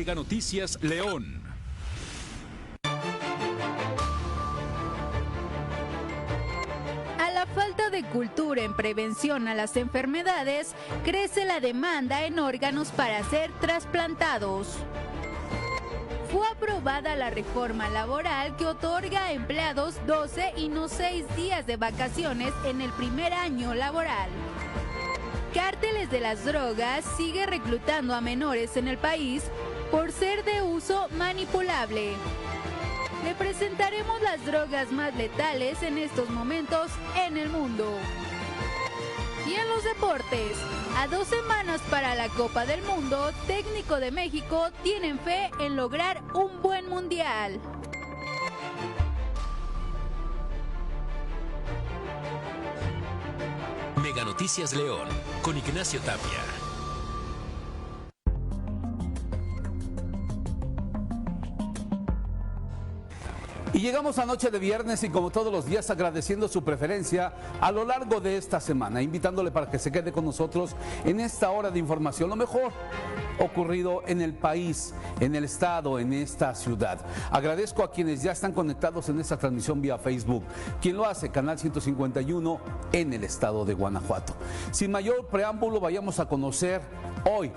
Mega Noticias León. A la falta de cultura en prevención a las enfermedades, crece la demanda en órganos para ser trasplantados. Fue aprobada la reforma laboral que otorga a empleados 12 y no 6 días de vacaciones en el primer año laboral. Cárteles de las drogas sigue reclutando a menores en el país por ser de uso manipulable. Le presentaremos las drogas más letales en estos momentos en el mundo. Y en los deportes, a 2 semanas para la Copa del Mundo, técnico de México tienen fe en lograr un buen mundial. Mega Noticias León, con Ignacio Tapia. Y llegamos a noche de viernes y como todos los días agradeciendo su preferencia a lo largo de esta semana, invitándole para que se quede con nosotros en esta hora de información, lo mejor ocurrido en el país, en el estado, en esta ciudad. Agradezco a quienes ya están conectados en esta transmisión vía Facebook, quien lo hace, Canal 151 en el estado de Guanajuato. Sin mayor preámbulo, vayamos a conocer hoy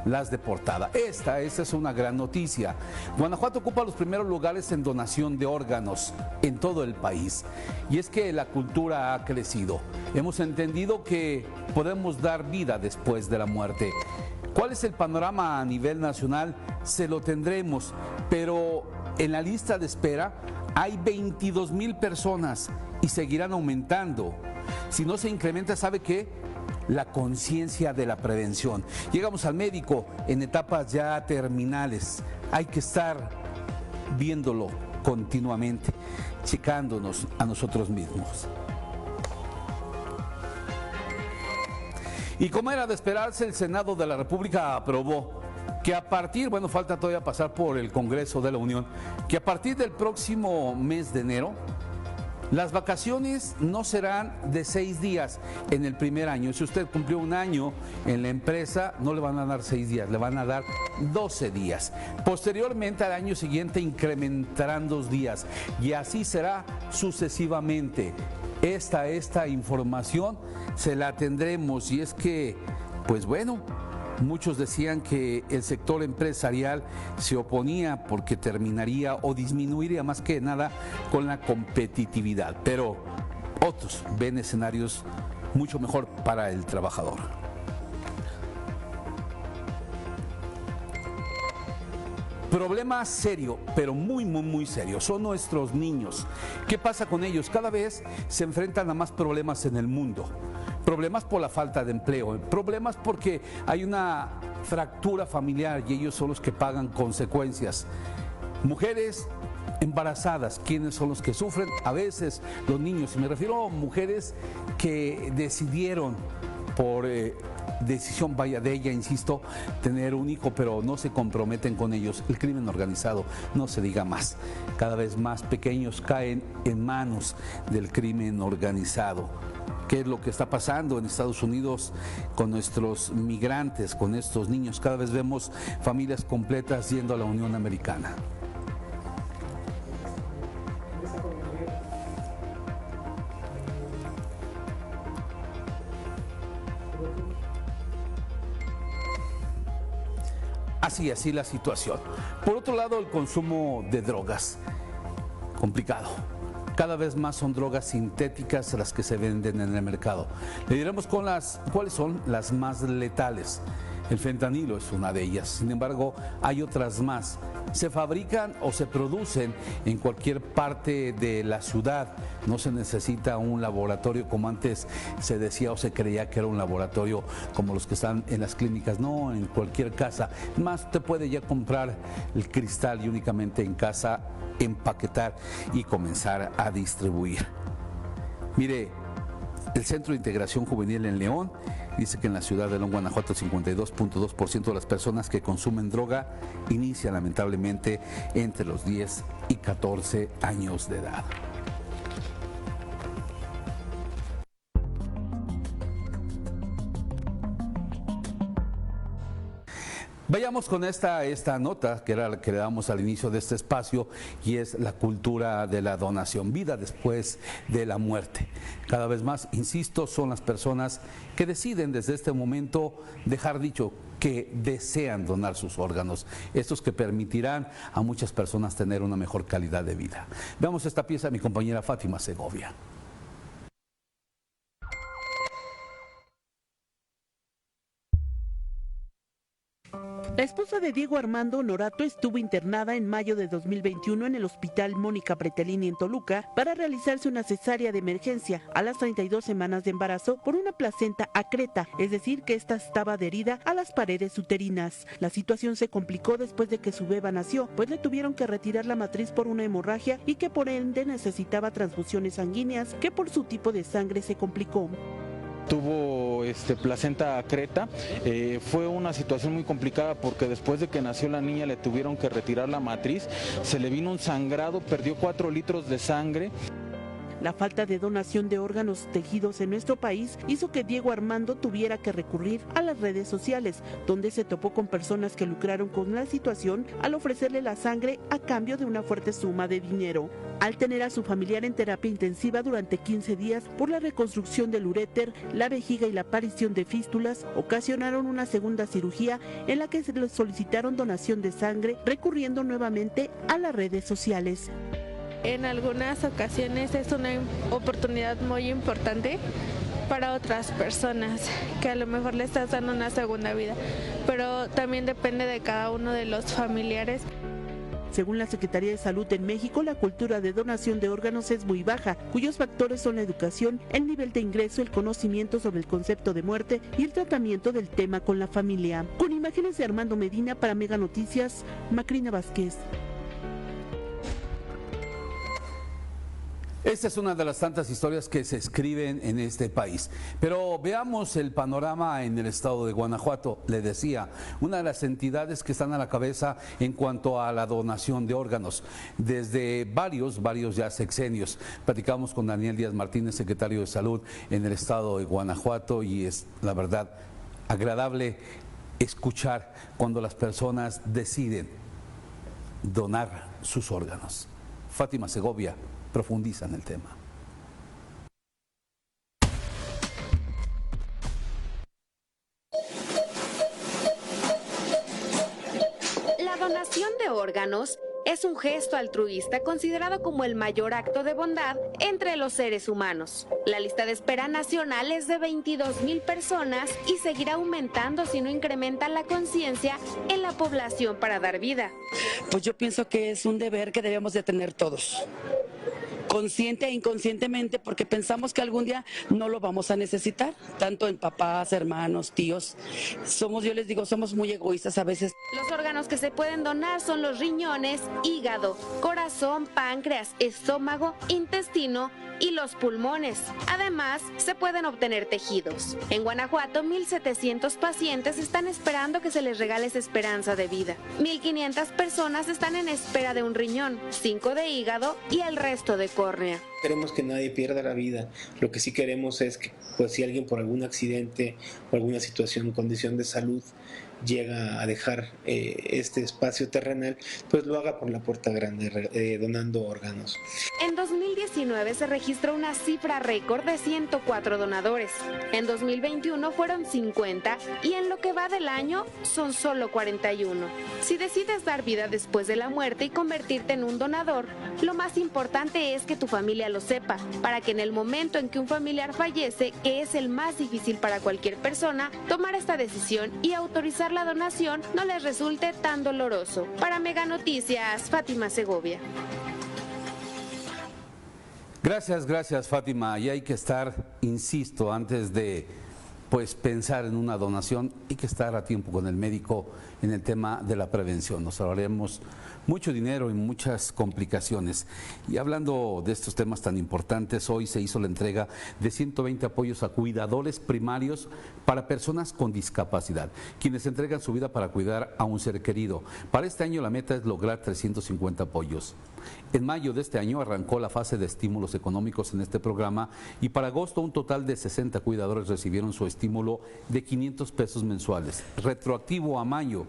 las de portada. Esta es una gran noticia. Guanajuato ocupa los primeros lugares en donación de órganos en todo el país. Y es que la cultura ha crecido. Hemos entendido que podemos dar vida después de la muerte. ¿Cuál es el panorama a nivel nacional? Se lo tendremos, pero en la lista de espera hay 22,000 personas y seguirán aumentando. Si no se incrementa, ¿sabe qué? La conciencia de la prevención. Llegamos al médico en etapas ya terminales. Hay que estar viéndolo continuamente, checándonos a nosotros mismos. Y como era de esperarse, el Senado de la República aprobó que a partir, falta todavía pasar por el Congreso de la Unión, que a partir del próximo mes de enero, las vacaciones no serán de 6 días en el primer año. Si usted cumplió un año en la empresa, no le van a dar 6 días, le van a dar 12 días. Posteriormente, al año siguiente, incrementarán 2 días y así será sucesivamente. Esta información se la tendremos y es que, muchos decían que el sector empresarial se oponía porque terminaría o disminuiría más que nada con la competitividad, pero otros ven escenarios mucho mejor para el trabajador. Problema serio, pero muy serio, son nuestros niños. ¿Qué pasa con ellos? Cada vez se enfrentan a más problemas en el mundo. Problemas por la falta de empleo, problemas porque hay una fractura familiar y ellos son los que pagan consecuencias. Mujeres embarazadas, ¿quiénes son los que sufren? A veces los niños, y me refiero a mujeres que decidieron por decisión de ella, insisto, tener un hijo, pero no se comprometen con ellos. El crimen organizado, no se diga más. Cada vez más pequeños caen en manos del crimen organizado. ¿Qué es lo que está pasando en Estados Unidos con nuestros migrantes, con estos niños? Cada vez vemos familias completas yendo a la Unión Americana. Así la situación. Por otro lado, el consumo de drogas, complicado. Cada vez más son drogas sintéticas las que se venden en el mercado. Le diremos cuáles son las más letales. El fentanilo es una de ellas. Sin embargo, hay otras más. Se fabrican o se producen en cualquier parte de la ciudad. No se necesita un laboratorio como antes se decía o se creía que era un laboratorio como los que están en las clínicas. No, en cualquier casa. Más, usted puede ya comprar el cristal y únicamente en casa empaquetar y comenzar a distribuir. Mire, el Centro de Integración Juvenil en León dice que en la ciudad de León, Guanajuato, el 52.2% de las personas que consumen droga inician lamentablemente entre los 10 y 14 años de edad. Vayamos con esta nota, que era la que le damos al inicio de este espacio, y es la cultura de la donación, vida después de la muerte. Cada vez más, insisto, son las personas que deciden desde este momento dejar dicho que desean donar sus órganos, estos que permitirán a muchas personas tener una mejor calidad de vida. Veamos esta pieza de mi compañera Fátima Segovia. La esposa de Diego Armando Honorato estuvo internada en mayo de 2021 en el Hospital Mónica Pretelini en Toluca para realizarse una cesárea de emergencia a las 32 semanas de embarazo por una placenta acreta, es decir, que esta estaba adherida a las paredes uterinas. La situación se complicó después de que su beba nació, pues le tuvieron que retirar la matriz por una hemorragia y que por ende necesitaba transfusiones sanguíneas, que por su tipo de sangre se complicó. Tuvo placenta acreta, fue una situación muy complicada porque después de que nació la niña le tuvieron que retirar la matriz, se le vino un sangrado, perdió 4 litros de sangre. La falta de donación de órganos tejidos en nuestro país hizo que Diego Armando tuviera que recurrir a las redes sociales, donde se topó con personas que lucraron con la situación al ofrecerle la sangre a cambio de una fuerte suma de dinero. Al tener a su familiar en terapia intensiva durante 15 días por la reconstrucción del uréter, la vejiga y la aparición de fístulas, ocasionaron una segunda cirugía en la que se le solicitaron donación de sangre, recurriendo nuevamente a las redes sociales. En algunas ocasiones es una oportunidad muy importante para otras personas, que a lo mejor le estás dando una segunda vida, pero también depende de cada uno de los familiares. Según la Secretaría de Salud en México, la cultura de donación de órganos es muy baja, cuyos factores son la educación, el nivel de ingreso, el conocimiento sobre el concepto de muerte y el tratamiento del tema con la familia. Con imágenes de Armando Medina para Mega Noticias, Macrina Vázquez. Esta es una de las tantas historias que se escriben en este país. Pero veamos el panorama en el estado de Guanajuato. Le decía, una de las entidades que están a la cabeza en cuanto a la donación de órganos, desde varios ya sexenios. Platicamos con Daniel Díaz Martínez, secretario de Salud en el estado de Guanajuato, y es, la verdad, agradable escuchar cuando las personas deciden donar sus órganos. Fátima Segovia profundiza en el tema. La donación de órganos es un gesto altruista considerado como el mayor acto de bondad entre los seres humanos. La lista de espera nacional es de 22,000 personas y seguirá aumentando si no incrementan la conciencia en la población para dar vida. Pues yo pienso que es un deber que debemos de tener todos, consciente e inconscientemente, porque pensamos que algún día no lo vamos a necesitar, tanto en papás, hermanos, tíos. Yo les digo, somos muy egoístas a veces. Los órganos que se pueden donar son los riñones, hígado, corazón, páncreas, estómago, intestino y los pulmones. Además, se pueden obtener tejidos. En Guanajuato, 1,700 pacientes están esperando que se les regale esa esperanza de vida. 1,500 personas están en espera de un riñón, 5 de hígado y el resto de córnea. Queremos que nadie pierda la vida. Lo que sí queremos es que, pues, si alguien por algún accidente o alguna situación, condición de salud, llega a dejar este espacio terrenal, pues lo haga por la puerta grande, donando órganos. En 2019 se registró una cifra récord de 104 donadores. En 2021 fueron 50 y en lo que va del año son solo 41. Si decides dar vida después de la muerte y convertirte en un donador, lo más importante es que tu familia lo sepa, para que en el momento en que un familiar fallece, que es el más difícil para cualquier persona, tomar esta decisión y autorizar la donación no les resulte tan doloroso. Para Mega Noticias, Fátima Segovia. Gracias Fátima. Y hay que estar, insisto, antes de pensar en una donación, hay que estar a tiempo con el médico en el tema de la prevención. Nos ahorraremos mucho dinero y muchas complicaciones. Y hablando de estos temas tan importantes, hoy se hizo la entrega de 120 apoyos a cuidadores primarios para personas con discapacidad, quienes entregan su vida para cuidar a un ser querido. Para este año la meta es lograr 350 apoyos. En mayo de este año arrancó la fase de estímulos económicos en este programa y para agosto un total de 60 cuidadores recibieron su estímulo de 500 pesos mensuales, retroactivo a mayo.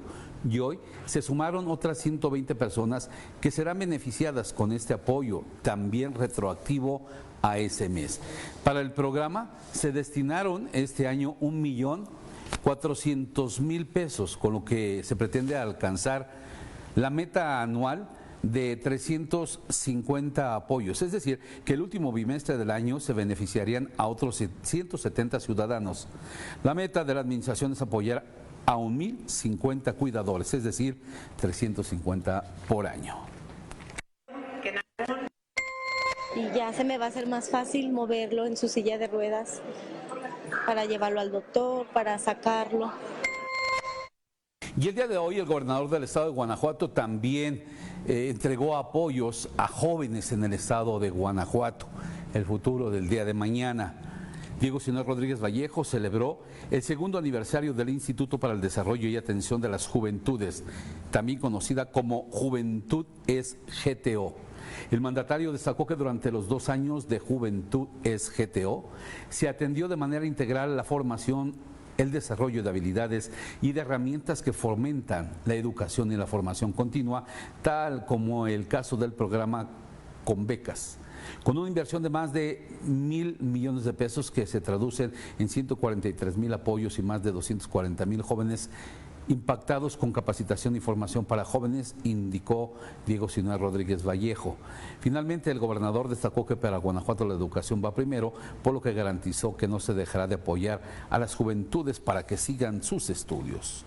Y hoy se sumaron otras 120 personas que serán beneficiadas con este apoyo, también retroactivo a ese mes. Para el programa se destinaron este año 1.400.000 pesos, con lo que se pretende alcanzar la meta anual de 350 apoyos, es decir, que el último bimestre del año se beneficiarían a otros 170 ciudadanos. La meta de la administración es apoyar a 1.050 cuidadores, es decir, 350 por año. Y ya se me va a hacer más fácil moverlo en su silla de ruedas para llevarlo al doctor, para sacarlo. Y el día de hoy el gobernador del estado de Guanajuato también entregó apoyos a jóvenes en el estado de Guanajuato, el futuro del día de mañana. Diego Sinue Rodríguez Vallejo celebró el segundo aniversario del Instituto para el Desarrollo y Atención de las Juventudes, también conocida como Juventud es GTO. El mandatario destacó que durante los 2 años de Juventud es GTO se atendió de manera integral la formación, el desarrollo de habilidades y de herramientas que fomentan la educación y la formación continua, tal como el caso del programa Con Becas, con una inversión de más de 1.000 millones de pesos que se traducen en 143.000 apoyos y más de 240.000 jóvenes impactados con capacitación y formación para jóvenes, indicó Diego Sinue Rodríguez Vallejo. Finalmente, el gobernador destacó que para Guanajuato la educación va primero, por lo que garantizó que no se dejará de apoyar a las juventudes para que sigan sus estudios.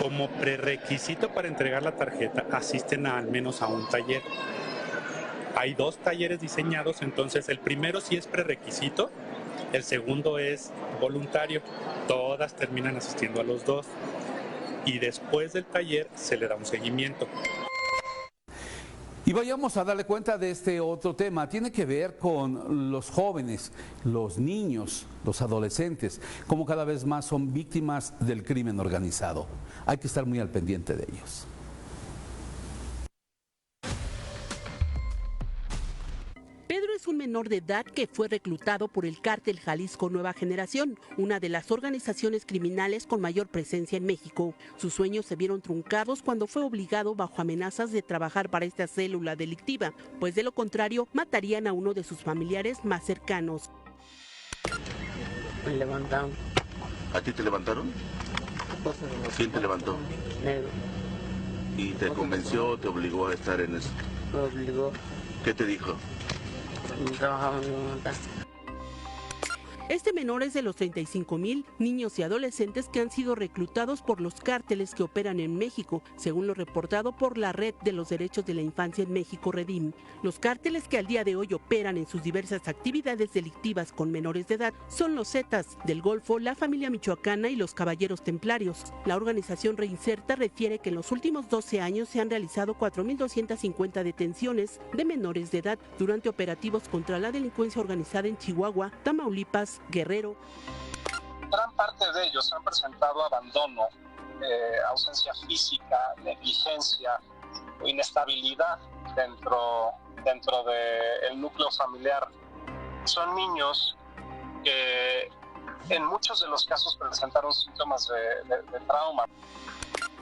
Como prerequisito para entregar la tarjeta, asisten al menos a un taller. Hay 2 talleres diseñados, entonces el primero sí es prerequisito, el segundo es voluntario. Todas terminan asistiendo a los 2 y después del taller se le da un seguimiento. Y vayamos a darle cuenta de este otro tema. Tiene que ver con los jóvenes, los niños, los adolescentes, como cada vez más son víctimas del crimen organizado. Hay que estar muy al pendiente de ellos. Pedro es un menor de edad que fue reclutado por el Cártel Jalisco Nueva Generación, una de las organizaciones criminales con mayor presencia en México. Sus sueños se vieron truncados cuando fue obligado bajo amenazas de trabajar para esta célula delictiva, pues de lo contrario matarían a uno de sus familiares más cercanos. Me levantaron. ¿A ti te levantaron? ¿Quién te levantó? Negro. ¿Y te convenció o te obligó a estar en eso? Me obligó. ¿Qué te dijo? Trabajaba en una casa. Este menor es de los 35,000 niños y adolescentes que han sido reclutados por los cárteles que operan en México, según lo reportado por la Red de los Derechos de la Infancia en México, Redim. Los cárteles que al día de hoy operan en sus diversas actividades delictivas con menores de edad son los Zetas del Golfo, la familia michoacana y los Caballeros Templarios. La organización Reinserta refiere que en los últimos 12 años se han realizado 4.250 detenciones de menores de edad durante operativos contra la delincuencia organizada en Chihuahua, Tamaulipas, Guerrero. Gran parte de ellos han presentado abandono, ausencia física, negligencia o inestabilidad dentro del núcleo familiar. Son niños que en muchos de los casos presentaron síntomas de trauma.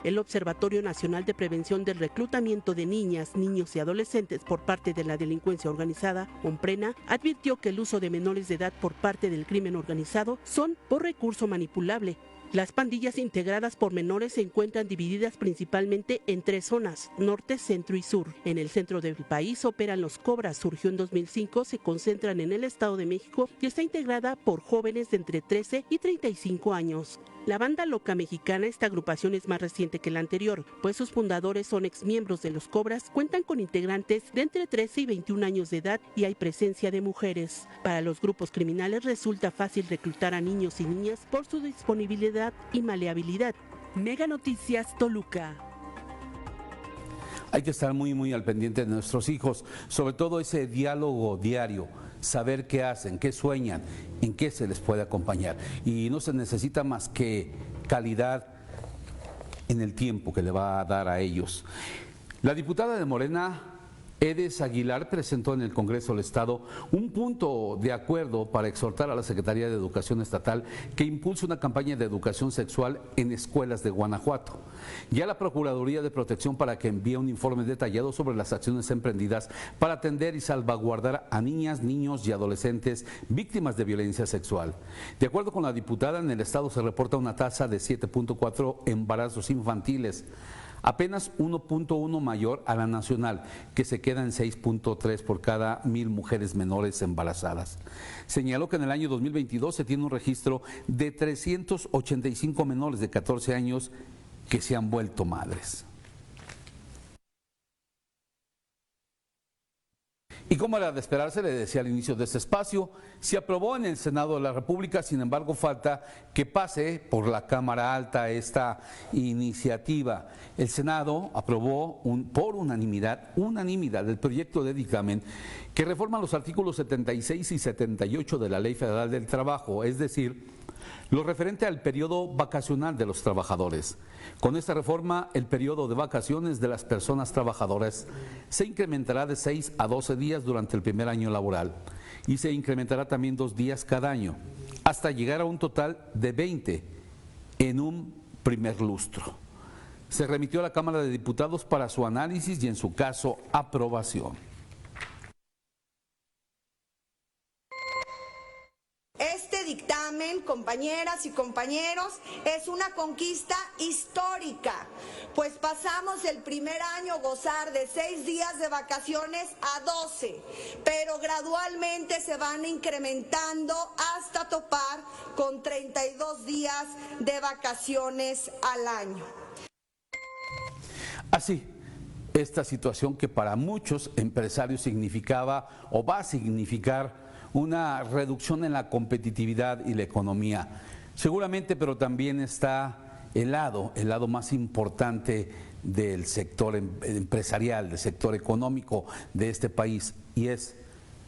El Observatorio Nacional de Prevención del Reclutamiento de Niñas, Niños y Adolescentes por parte de la delincuencia organizada, OMPRENA, advirtió que el uso de menores de edad por parte del crimen organizado son por recurso manipulable. Las pandillas integradas por menores se encuentran divididas principalmente en 3 zonas, norte, centro y sur. En el centro del país operan los Cobras, surgió en 2005, se concentran en el Estado de México y está integrada por jóvenes de entre 13 y 35 años. La Banda Loca Mexicana, esta agrupación es más reciente que la anterior, pues sus fundadores son exmiembros de los Cobras, cuentan con integrantes de entre 13 y 21 años de edad y hay presencia de mujeres. Para los grupos criminales resulta fácil reclutar a niños y niñas por su disponibilidad y maleabilidad. Mega Noticias Toluca. Hay que estar muy al pendiente de nuestros hijos, sobre todo ese diálogo diario, saber qué hacen, qué sueñan, en qué se les puede acompañar. Y no se necesita más que calidad en el tiempo que le va a dar a ellos. La diputada de Morena, Edes Aguilar, presentó en el Congreso del Estado un punto de acuerdo para exhortar a la Secretaría de Educación Estatal que impulse una campaña de educación sexual en escuelas de Guanajuato. Ya la Procuraduría de Protección para que envíe un informe detallado sobre las acciones emprendidas para atender y salvaguardar a niñas, niños y adolescentes víctimas de violencia sexual. De acuerdo con la diputada, en el Estado se reporta una tasa de 7.4 embarazos infantiles, apenas 1.1 mayor a la nacional, que se queda en 6.3 por cada 1,000 mujeres menores embarazadas. Señaló que en el año 2022 se tiene un registro de 385 menores de 14 años que se han vuelto madres. Y como era de esperarse, le decía al inicio de este espacio, se aprobó en el Senado de la República, sin embargo falta que pase por la Cámara Alta esta iniciativa. El Senado aprobó por unanimidad el proyecto de dictamen que reforma los artículos 76 y 78 de la Ley Federal del Trabajo, es decir, lo referente al periodo vacacional de los trabajadores. Con esta reforma, el periodo de vacaciones de las personas trabajadoras se incrementará de 6 a 12 días durante el primer año laboral y se incrementará también 2 días cada año, hasta llegar a un total de 20 en un primer lustro. Se remitió a la Cámara de Diputados para su análisis y, en su caso, aprobación. Este dictamen, compañeras y compañeros, es una conquista histórica, pues pasamos del primer año gozar de 6 días de vacaciones a 12, pero gradualmente se van incrementando hasta topar con 32 días de vacaciones al año. Así, esta situación que para muchos empresarios significaba o va a significar una reducción en la competitividad y la economía. Seguramente, pero también está el lado más importante del sector empresarial, del sector económico de este país, y es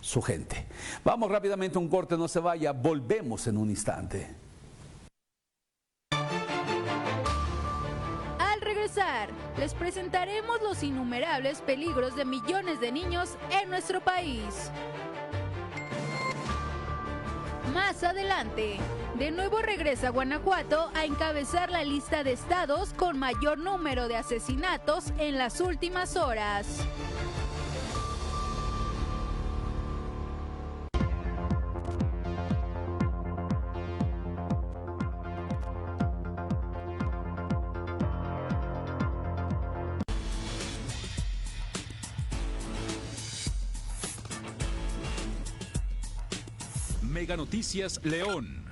su gente. Vamos rápidamente a un corte, no se vaya, volvemos en un instante. Al regresar, les presentaremos los innumerables peligros de millones de niños en nuestro país. Más adelante, de nuevo regresa Guanajuato a encabezar la lista de estados con mayor número de asesinatos en las últimas horas. Mega Noticias León.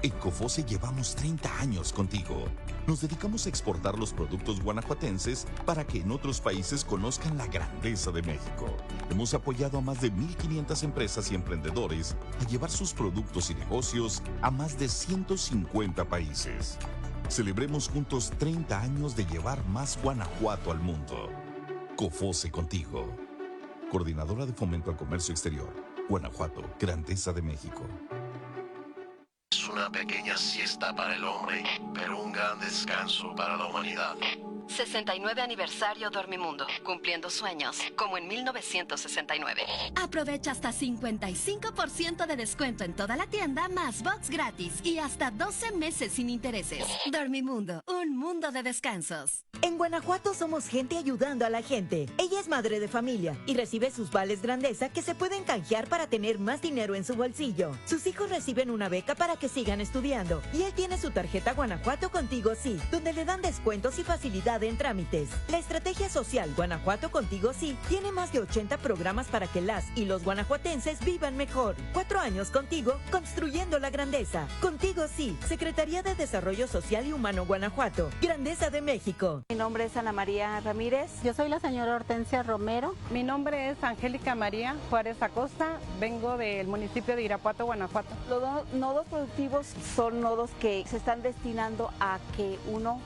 En Cofose llevamos 30 años contigo. Nos dedicamos a exportar los productos guanajuatenses para que en otros países conozcan la grandeza de México. Hemos apoyado a más de 1,500 empresas y emprendedores a llevar sus productos y negocios a más de 150 países. Celebremos juntos 30 años de llevar más Guanajuato al mundo. Cofose contigo. Coordinadora de Fomento al Comercio Exterior. Guanajuato, grandeza de México. Es una pequeña siesta para el hombre, pero un gran descanso para la humanidad. 69 aniversario Dormimundo, cumpliendo sueños, como en 1969. Aprovecha hasta 55% de descuento en toda la tienda, más box gratis y hasta 12 meses sin intereses. Dormimundo, un mundo de descansos. En Guanajuato somos gente ayudando a la gente. Ella es madre de familia y recibe sus vales grandeza que se pueden canjear para tener más dinero en su bolsillo. Sus hijos reciben una beca para que sigan estudiando y él tiene su tarjeta Guanajuato Contigo Sí, donde le dan descuentos y facilidad en trámites. La estrategia social Guanajuato Contigo Sí tiene más de 80 programas para que las y los guanajuatenses vivan mejor. 4 años contigo, construyendo la grandeza. Contigo Sí, Secretaría de Desarrollo Social y Humano Guanajuato, Grandeza de México. Mi nombre es Ana María Ramírez. Yo soy la señora Hortensia Romero. Mi nombre es Angélica María Juárez Acosta. Vengo del municipio de Irapuato, Guanajuato. Los nodos productivos son nodos que se están destinando a que uno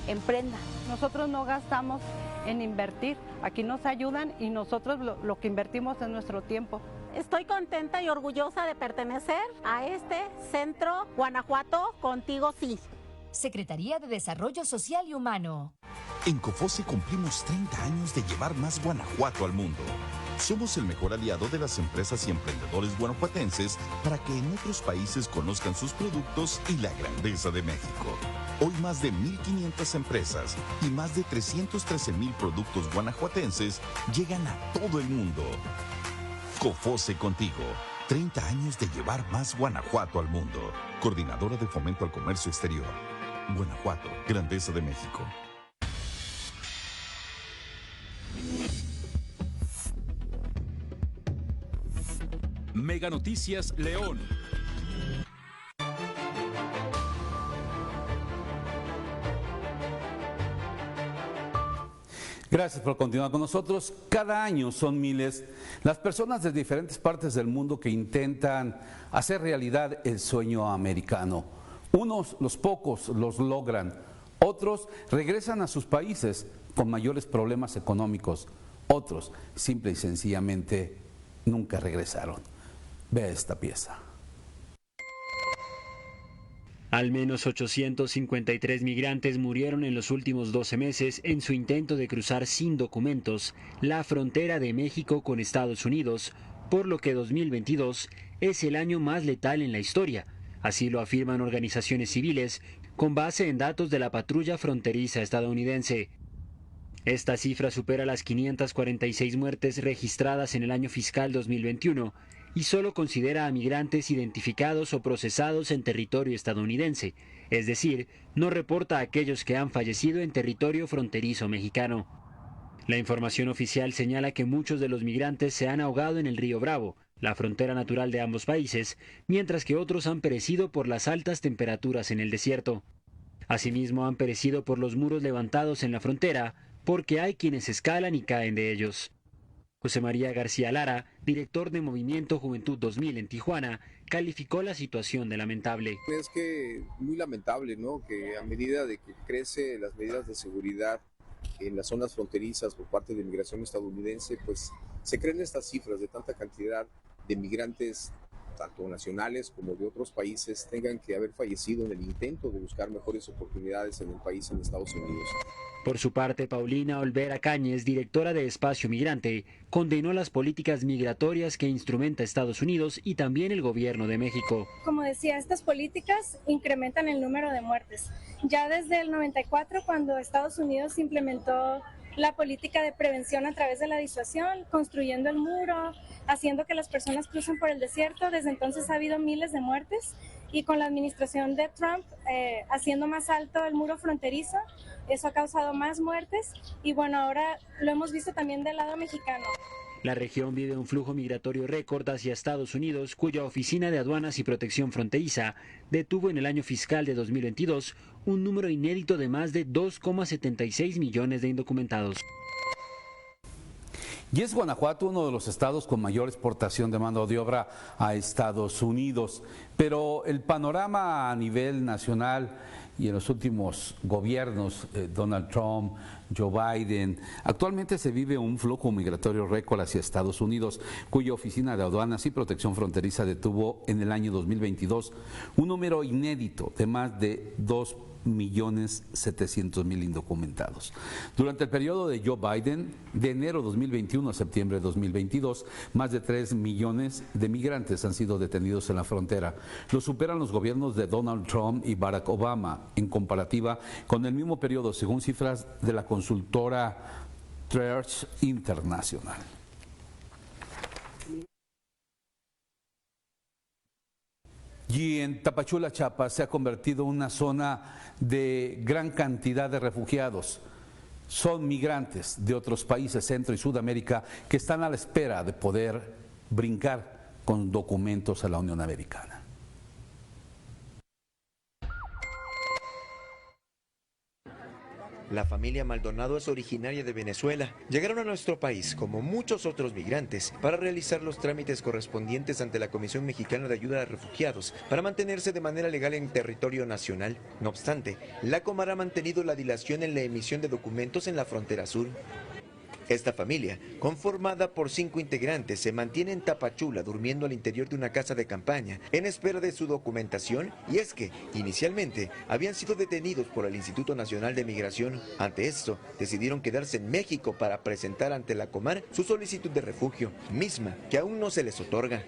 emprenda. Nosotros no gastamos en invertir, aquí nos ayudan y nosotros lo que invertimos es nuestro tiempo. Estoy contenta y orgullosa de pertenecer a este centro Guanajuato Contigo Sí. Secretaría de Desarrollo Social y Humano. En COFOSE cumplimos 30 años de llevar más Guanajuato al mundo. Somos el mejor aliado de las empresas y emprendedores guanajuatenses para que en otros países conozcan sus productos y la grandeza de México. Hoy más de 1,500 empresas y más de 313,000 productos guanajuatenses llegan a todo el mundo. COFOSE contigo. 30 años de llevar más Guanajuato al mundo. Coordinadora de Fomento al Comercio Exterior. Guanajuato, grandeza de México. Mega Noticias León. Gracias por continuar con nosotros. Cada año son miles las personas de diferentes partes del mundo que intentan hacer realidad el sueño americano. Unos, los pocos, los logran. Otros regresan a sus países con mayores problemas económicos. Otros, simple y sencillamente, nunca regresaron. Ve esta pieza. Al menos 853 migrantes murieron en los últimos 12 meses en su intento de cruzar sin documentos la frontera de México con Estados Unidos, por lo que 2022 es el año más letal en la historia. Así lo afirman organizaciones civiles con base en datos de la patrulla fronteriza estadounidense. Esta cifra supera las 546 muertes registradas en el año fiscal 2021 y solo considera a migrantes identificados o procesados en territorio estadounidense, es decir, no reporta a aquellos que han fallecido en territorio fronterizo mexicano. La información oficial señala que muchos de los migrantes se han ahogado en el río Bravo, la frontera natural de ambos países, mientras que otros han perecido por las altas temperaturas en el desierto. Asimismo, han perecido por los muros levantados en la frontera, porque hay quienes escalan y caen de ellos. José María García Lara, director de Movimiento Juventud 2000 en Tijuana, calificó la situación de lamentable. Es que muy lamentable, ¿no? Que a medida de que crecen las medidas de seguridad en las zonas fronterizas por parte de inmigración estadounidense, pues se creen estas cifras de tanta cantidad de migrantes, tanto nacionales como de otros países, tengan que haber fallecido en el intento de buscar mejores oportunidades en el país, en Estados Unidos. Por su parte, Paulina Olvera Cáñez, directora de Espacio Migrante, condenó las políticas migratorias que instrumenta Estados Unidos y también el gobierno de México. Como decía, estas políticas incrementan el número de muertes. Ya desde el 94, cuando Estados Unidos implementó la política de prevención a través de la disuasión, construyendo el muro, haciendo que las personas crucen por el desierto, desde entonces ha habido miles de muertes, y con la administración de Trump haciendo más alto el muro fronterizo, eso ha causado más muertes, y bueno, ahora lo hemos visto también del lado mexicano. La región vive un flujo migratorio récord hacia Estados Unidos, cuya Oficina de Aduanas y Protección Fronteriza detuvo en el año fiscal de 2022 un número inédito de más de 2,76 millones de indocumentados. Y es Guanajuato uno de los estados con mayor exportación de mano de obra a Estados Unidos, pero el panorama a nivel nacional y en los últimos gobiernos, Donald Trump, Joe Biden, actualmente se vive un flujo migratorio récord hacia Estados Unidos, cuya Oficina de Aduanas y Protección Fronteriza detuvo en el año 2022 un número inédito de más de 2.700.000 indocumentados. Durante el periodo de Joe Biden, de enero 2021 a septiembre de 2022, más de 3 millones de migrantes han sido detenidos en la frontera. Lo superan los gobiernos de Donald Trump y Barack Obama, en comparativa con el mismo periodo, según cifras de la consultora Trace International. Y en Tapachula, Chiapas, se ha convertido en una zona de gran cantidad de refugiados. Son migrantes de otros países, Centro y Sudamérica, que están a la espera de poder brincar con documentos a la Unión Americana. La familia Maldonado es originaria de Venezuela. Llegaron a nuestro país, como muchos otros migrantes, para realizar los trámites correspondientes ante la Comisión Mexicana de Ayuda a Refugiados para mantenerse de manera legal en territorio nacional. No obstante, la Comar ha mantenido la dilación en la emisión de documentos en la frontera sur. Esta familia, conformada por 5 integrantes, se mantiene en Tapachula durmiendo al interior de una casa de campaña en espera de su documentación, y es que inicialmente habían sido detenidos por el Instituto Nacional de Migración. Ante esto, decidieron quedarse en México para presentar ante la Comar su solicitud de refugio, misma que aún no se les otorga.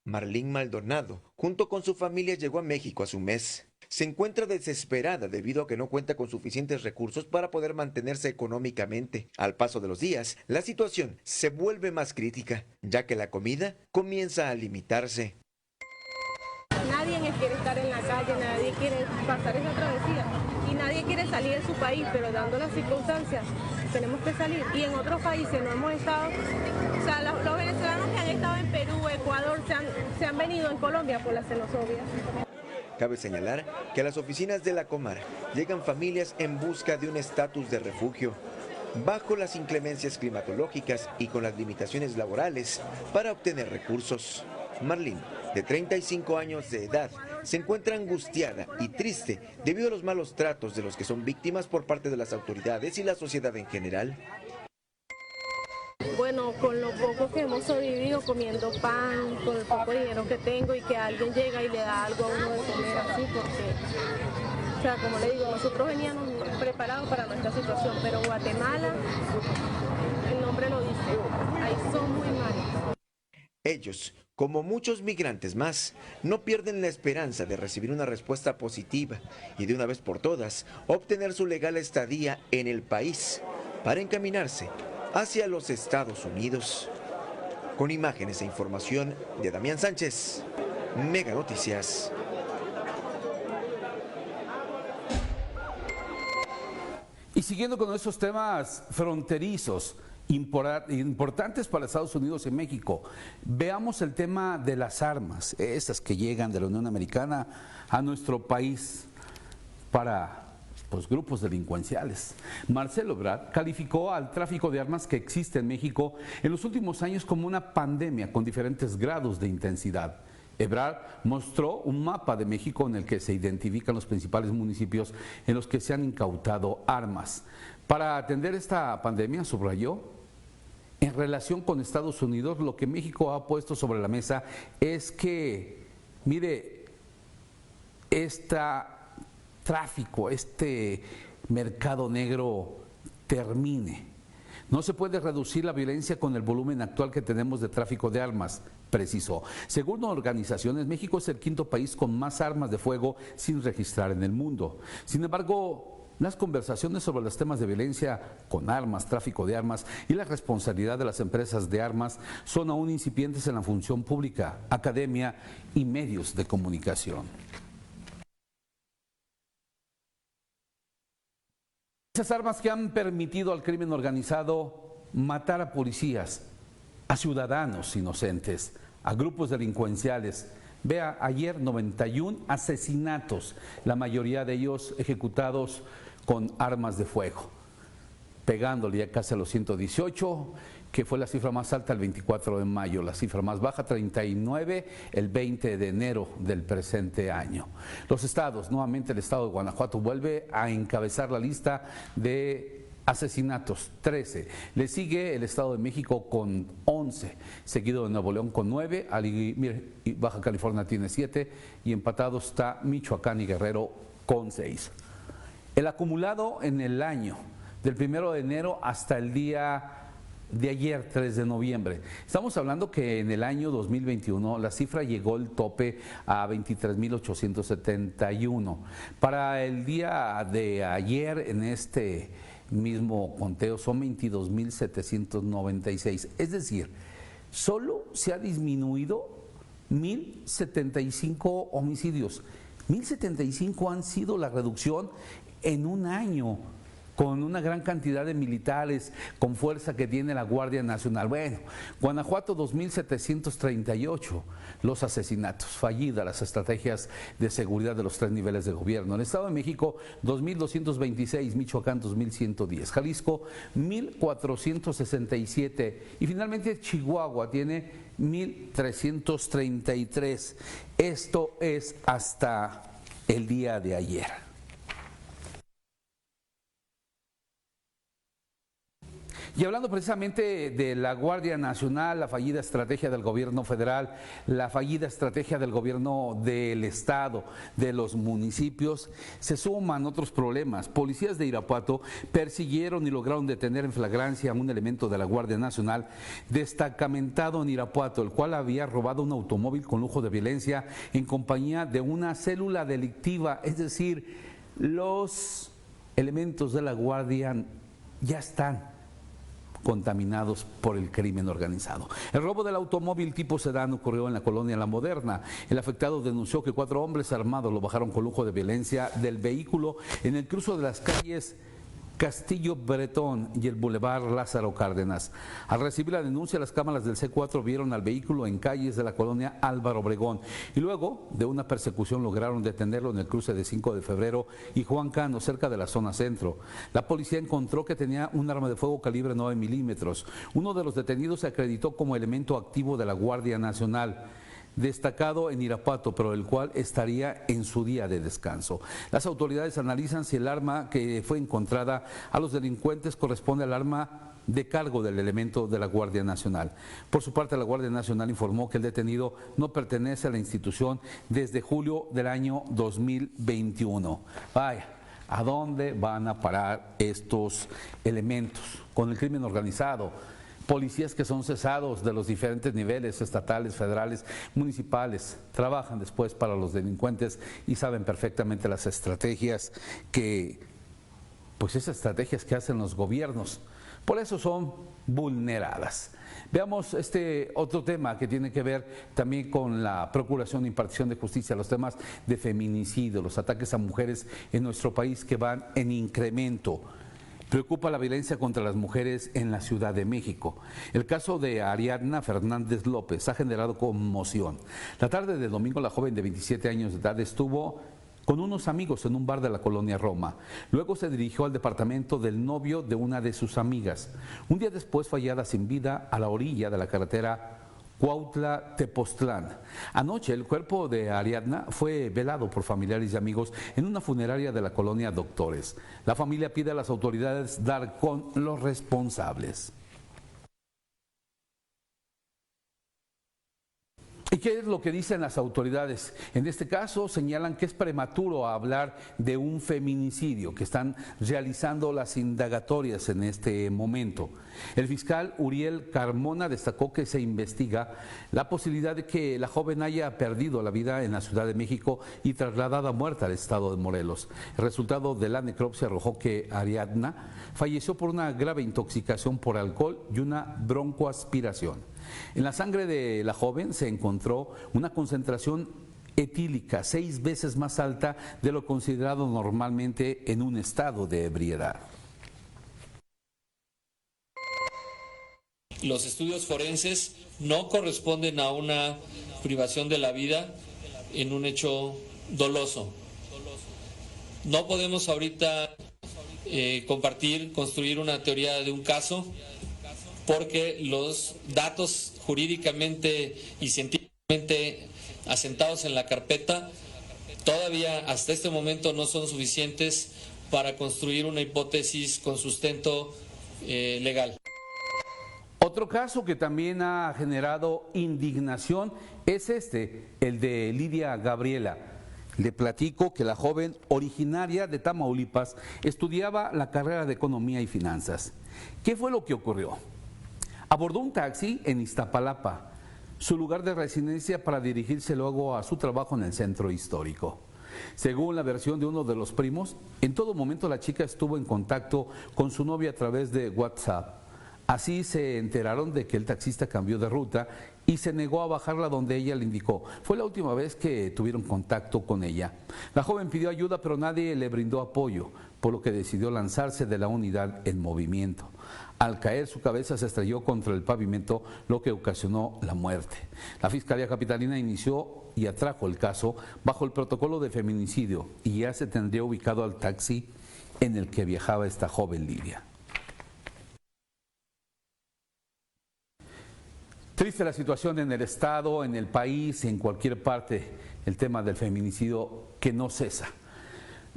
Marlene Maldonado, junto con su familia, llegó a México hace un mes. Se encuentra desesperada debido a que no cuenta con suficientes recursos para poder mantenerse económicamente. Al paso de los días, la situación se vuelve más crítica, ya que la comida comienza a limitarse. Nadie quiere estar en la calle, nadie quiere pasar esa travesía y nadie quiere salir de su país, pero dando las circunstancias tenemos que salir. Y en otros países no hemos estado, o sea, los venezolanos que han estado en Perú, Ecuador, se han venido en Colombia por la xenofobia. Cabe señalar que a las oficinas de la Comar llegan familias en busca de un estatus de refugio, bajo las inclemencias climatológicas y con las limitaciones laborales para obtener recursos. Marlene, de 35 años de edad, se encuentra angustiada y triste debido a los malos tratos de los que son víctimas por parte de las autoridades y la sociedad en general. Bueno, con lo poco que hemos sobrevivido, comiendo pan, con el poco dinero que tengo, y que alguien llega y le da algo a uno de comer así, porque, o sea, como le digo, nosotros veníamos preparados para nuestra situación, pero Guatemala, el nombre lo dice, ahí son muy malos. Ellos, como muchos migrantes más, no pierden la esperanza de recibir una respuesta positiva y de una vez por todas obtener su legal estadía en el país para encaminarse hacia los Estados Unidos. Con imágenes e información de Damián Sánchez, Mega Noticias. Y siguiendo con esos temas fronterizos importantes para Estados Unidos y México, veamos el tema de las armas, esas que llegan de la Unión Americana a nuestro país para grupos delincuenciales. Marcelo Ebrard calificó al tráfico de armas que existe en México en los últimos años como una pandemia con diferentes grados de intensidad. Ebrard mostró un mapa de México en el que se identifican los principales municipios en los que se han incautado armas. Para atender esta pandemia, subrayó, en relación con Estados Unidos, lo que México ha puesto sobre la mesa es que, mire, tráfico, este mercado negro termine. No se puede reducir la violencia con el volumen actual que tenemos de tráfico de armas, precisó. Según organizaciones, México es el 5º país con más armas de fuego sin registrar en el mundo. Sin embargo, las conversaciones sobre los temas de violencia con armas, tráfico de armas y la responsabilidad de las empresas de armas son aún incipientes en la función pública, academia y medios de comunicación. Esas armas que han permitido al crimen organizado matar a policías, a ciudadanos inocentes, a grupos delincuenciales. Vea, ayer 91 asesinatos, la mayoría de ellos ejecutados con armas de fuego, pegándole ya casi a los 118, que fue la cifra más alta el 24 de mayo, la cifra más baja 39 el 20 de enero del presente año. Los estados, nuevamente el estado de Guanajuato vuelve a encabezar la lista de asesinatos, 13. Le sigue el Estado de México con 11, seguido de Nuevo León con 9, y Baja California tiene 7, y empatado está Michoacán y Guerrero con 6. El acumulado en el año, del 1 de enero hasta el día de ayer, 3 de noviembre. Estamos hablando que en el año 2021 la cifra llegó el tope a 23.871. Para el día de ayer, en este mismo conteo, son 22.796. Es decir, solo se ha disminuido 1.075 homicidios. 1.075 han sido la reducción en un año, con una gran cantidad de militares, con fuerza que tiene la Guardia Nacional. Bueno, Guanajuato 2.738, los asesinatos, fallidas las estrategias de seguridad de los 3 niveles de gobierno. En el Estado de México 2.226, Michoacán 2.110, Jalisco 1.467 y finalmente Chihuahua tiene 1.333. Esto es hasta el día de ayer. Y hablando precisamente de la Guardia Nacional, la fallida estrategia del gobierno federal, la fallida estrategia del gobierno del estado, de los municipios, se suman otros problemas. Policías de Irapuato persiguieron y lograron detener en flagrancia a un elemento de la Guardia Nacional destacamentado en Irapuato, el cual había robado un automóvil con lujo de violencia en compañía de una célula delictiva. Es decir, los elementos de la Guardia ya están contaminados por el crimen organizado. El robo del automóvil tipo sedán ocurrió en la colonia La Moderna. El afectado denunció que 4 hombres armados lo bajaron con lujo de violencia del vehículo en el cruce de las calles Castillo Bretón y el Boulevard Lázaro Cárdenas. Al recibir la denuncia, las cámaras del C4 vieron al vehículo en calles de la colonia Álvaro Obregón y luego de una persecución lograron detenerlo en el cruce de 5 de febrero y Juan Cano, cerca de la zona centro. La policía encontró que tenía un arma de fuego calibre 9 milímetros. Uno de los detenidos se acreditó como elemento activo de la Guardia Nacional, destacado en Irapuato, pero el cual estaría en su día de descanso. Las autoridades analizan si el arma que fue encontrada a los delincuentes corresponde al arma de cargo del elemento de la Guardia Nacional. Por su parte, la Guardia Nacional informó que el detenido no pertenece a la institución desde julio del año 2021. Vaya, ¿a dónde van a parar estos elementos? Con el crimen organizado. Policías que son cesados de los diferentes niveles, estatales, federales, municipales, trabajan después para los delincuentes y saben perfectamente las estrategias esas estrategias que hacen los gobiernos. Por eso son vulneradas. Veamos este otro tema que tiene que ver también con la procuración e impartición de justicia, los temas de feminicidio, los ataques a mujeres en nuestro país que van en incremento. Preocupa la violencia contra las mujeres en la Ciudad de México. El caso de Ariadna Fernández López ha generado conmoción. La tarde del domingo, la joven de 27 años de edad estuvo con unos amigos en un bar de la colonia Roma. Luego se dirigió al departamento del novio de una de sus amigas. Un día después fue hallada sin vida a la orilla de la carretera Cuautla-Tepoztlán. Anoche el cuerpo de Ariadna fue velado por familiares y amigos en una funeraria de la colonia Doctores. La familia pide a las autoridades dar con los responsables. ¿Y qué es lo que dicen las autoridades? En este caso señalan que es prematuro hablar de un feminicidio, que están realizando las indagatorias en este momento. El fiscal Uriel Carmona destacó que se investiga la posibilidad de que la joven haya perdido la vida en la Ciudad de México y trasladada muerta al estado de Morelos. El resultado de la necropsia arrojó que Ariadna falleció por una grave intoxicación por alcohol y una broncoaspiración. En la sangre de la joven se encontró una concentración etílica 6 veces más alta de lo considerado normalmente en un estado de ebriedad. Los estudios forenses no corresponden a una privación de la vida en un hecho doloso. No podemos ahorita construir una teoría de un caso, porque los datos jurídicamente y científicamente asentados en la carpeta todavía hasta este momento no son suficientes para construir una hipótesis con sustento legal. Otro caso que también ha generado indignación es el de Lidia Gabriela. Le platico que la joven originaria de Tamaulipas estudiaba la carrera de Economía y Finanzas. ¿Qué fue lo que ocurrió? Abordó un taxi en Iztapalapa, su lugar de residencia, para dirigirse luego a su trabajo en el centro histórico. Según la versión de uno de los primos, en todo momento la chica estuvo en contacto con su novia a través de WhatsApp. Así se enteraron de que el taxista cambió de ruta y se negó a bajarla donde ella le indicó. Fue la última vez que tuvieron contacto con ella. La joven pidió ayuda, pero nadie le brindó apoyo, por lo que decidió lanzarse de la unidad en movimiento. Al caer, su cabeza se estrelló contra el pavimento, lo que ocasionó la muerte. La Fiscalía Capitalina inició y atrajo el caso bajo el protocolo de feminicidio y ya se tendría ubicado al taxi en el que viajaba esta joven Lidia. Triste la situación en el estado, en el país, en cualquier parte, el tema del feminicidio que no cesa.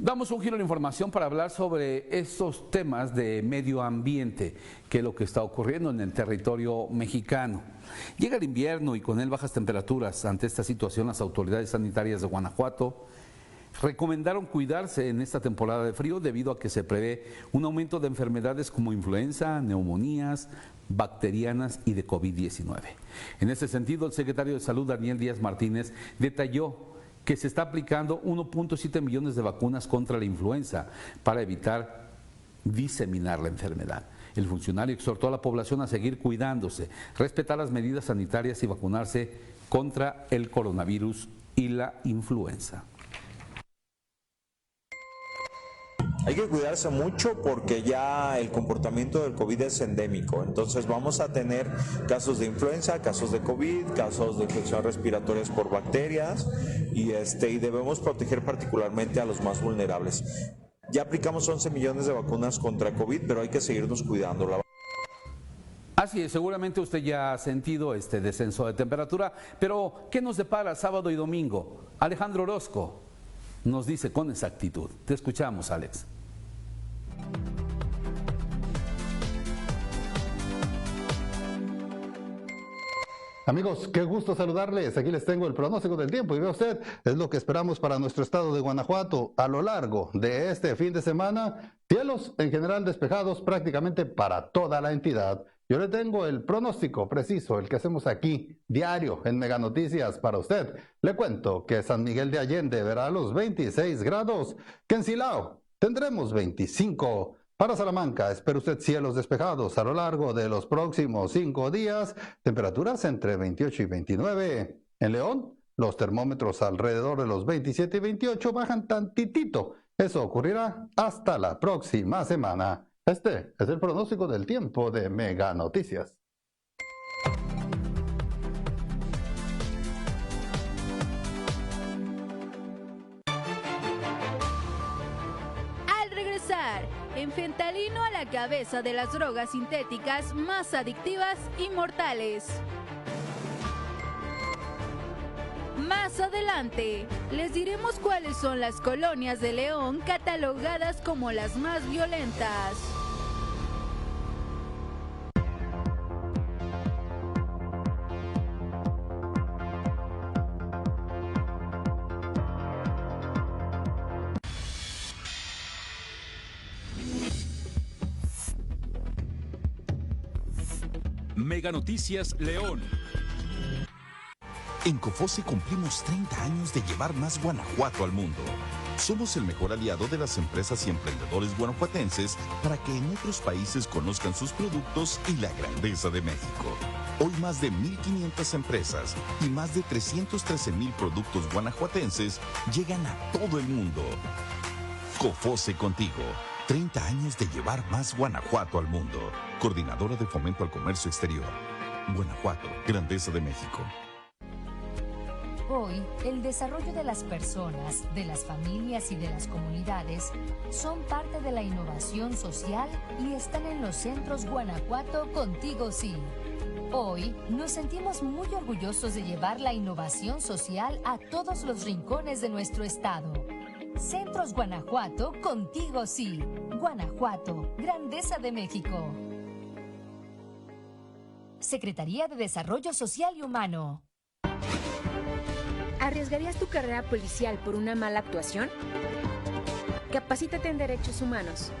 Damos un giro en la información para hablar sobre estos temas de medio ambiente, que es lo que está ocurriendo en el territorio mexicano. Llega el invierno y con él bajas temperaturas. Ante esta situación, las autoridades sanitarias de Guanajuato recomendaron cuidarse en esta temporada de frío debido a que se prevé un aumento de enfermedades como influenza, neumonías, bacterianas y de COVID-19. En ese sentido, el secretario de Salud, Daniel Díaz Martínez, detalló que se está aplicando 1.7 millones de vacunas contra la influenza para evitar diseminar la enfermedad. El funcionario exhortó a la población a seguir cuidándose, respetar las medidas sanitarias y vacunarse contra el coronavirus y la influenza. Hay que cuidarse mucho porque ya el comportamiento del COVID es endémico, entonces vamos a tener casos de influenza, casos de COVID, casos de infecciones respiratorias por bacterias y debemos proteger particularmente a los más vulnerables. Ya aplicamos 11 millones de vacunas contra COVID, pero hay que seguirnos cuidando. Así es, seguramente usted ya ha sentido este descenso de temperatura, pero ¿qué nos depara sábado y domingo? Alejandro Orozco nos dice con exactitud. Te escuchamos, Alex. Amigos, qué gusto saludarles. Aquí les tengo el pronóstico del tiempo y vea usted, es lo que esperamos para nuestro estado de Guanajuato a lo largo de este fin de semana. Cielos en general despejados prácticamente para toda la entidad. Yo le tengo el pronóstico preciso, el que hacemos aquí, diario, en Mega Noticias para usted. Le cuento que San Miguel de Allende verá los 26 grados, que en Silao tendremos 25. Para Salamanca, espera usted cielos despejados a lo largo de los próximos 5 días, temperaturas entre 28 y 29. En León, los termómetros alrededor de los 27 y 28 bajan tantitito. Eso ocurrirá hasta la próxima semana. Este es el pronóstico del tiempo de Mega Noticias. Al regresar, enfentanilo a la cabeza de las drogas sintéticas más adictivas y mortales. Más adelante, les diremos cuáles son las colonias de León catalogadas como las más violentas. Mega Noticias León. En COFOSE cumplimos 30 años de llevar más Guanajuato al mundo. Somos el mejor aliado de las empresas y emprendedores guanajuatenses para que en otros países conozcan sus productos y la grandeza de México. Hoy más de 1.500 empresas y más de 313,000 productos guanajuatenses llegan a todo el mundo. COFOSE contigo. 30 años de llevar más Guanajuato al mundo. Coordinadora de Fomento al Comercio Exterior. Guanajuato, grandeza de México. Hoy, el desarrollo de las personas, de las familias y de las comunidades son parte de la innovación social y están en los centros Guanajuato Contigo Sí. Hoy, nos sentimos muy orgullosos de llevar la innovación social a todos los rincones de nuestro estado. Centros Guanajuato Contigo Sí. Guanajuato, grandeza de México. Secretaría de Desarrollo Social y Humano. ¿Arriesgarías tu carrera policial por una mala actuación? Capacítate en derechos humanos.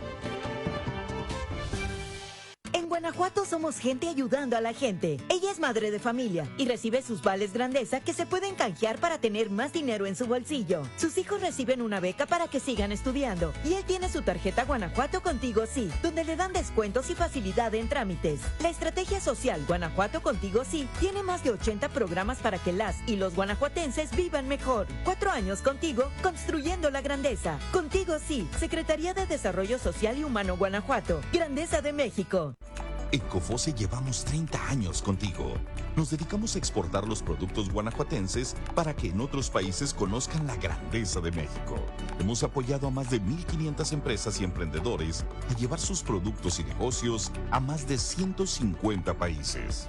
En Guanajuato somos gente ayudando a la gente. Ella es madre de familia y recibe sus vales grandeza que se pueden canjear para tener más dinero en su bolsillo. Sus hijos reciben una beca para que sigan estudiando y él tiene su tarjeta Guanajuato Contigo Sí, donde le dan descuentos y facilidad en trámites. La estrategia social Guanajuato Contigo Sí tiene más de 80 programas para que las y los guanajuatenses vivan mejor. 4 años contigo, construyendo la grandeza. Contigo Sí, Secretaría de Desarrollo Social y Humano Guanajuato, grandeza de México. En COFOSE llevamos 30 años contigo. Nos dedicamos a exportar los productos guanajuatenses para que en otros países conozcan la grandeza de México. Hemos apoyado a más de 1.500 empresas y emprendedores a llevar sus productos y negocios a más de 150 países.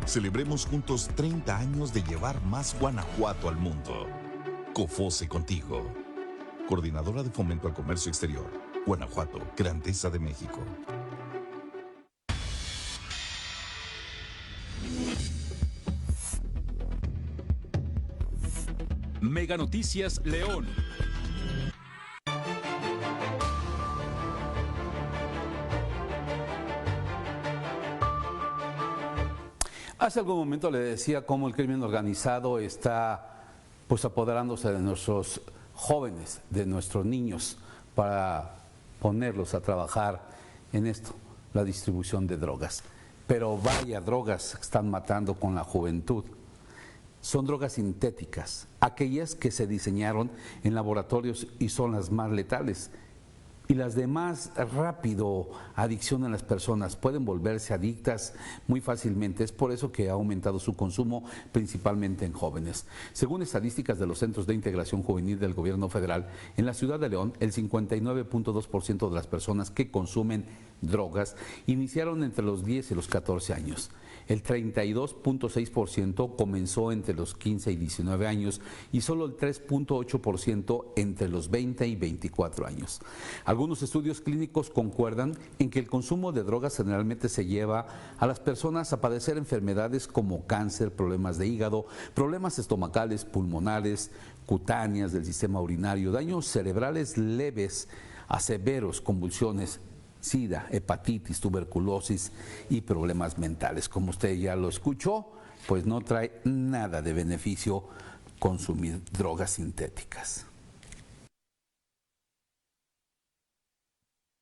Celebremos juntos 30 años de llevar más Guanajuato al mundo. COFOSE contigo. Coordinadora de Fomento al Comercio Exterior. Guanajuato, Grandeza de México. Mega Noticias León. Hace algún momento le decía cómo el crimen organizado está pues apoderándose de nuestros jóvenes, de nuestros niños, para ponerlos a trabajar en esto, la distribución de drogas. Pero vaya drogas que están matando con la juventud. Son drogas sintéticas, aquellas que se diseñaron en laboratorios y son las más letales. Y las de más rápido adicción en las personas pueden volverse adictas muy fácilmente. Es por eso que ha aumentado su consumo, principalmente en jóvenes. Según estadísticas de los Centros de Integración Juvenil del Gobierno Federal, en la ciudad de León, el 59.2% de las personas que consumen drogas iniciaron entre los 10 y los 14 años. El 32.6% comenzó entre los 15 y 19 años y solo el 3.8% entre los 20 y 24 años. Algunos estudios clínicos concuerdan en que el consumo de drogas generalmente se lleva a las personas a padecer enfermedades como cáncer, problemas de hígado, problemas estomacales, pulmonares, cutáneas del sistema urinario, daños cerebrales leves a severos, convulsiones, SIDA, hepatitis, tuberculosis y problemas mentales. Como usted ya lo escuchó, pues no trae nada de beneficio consumir drogas sintéticas.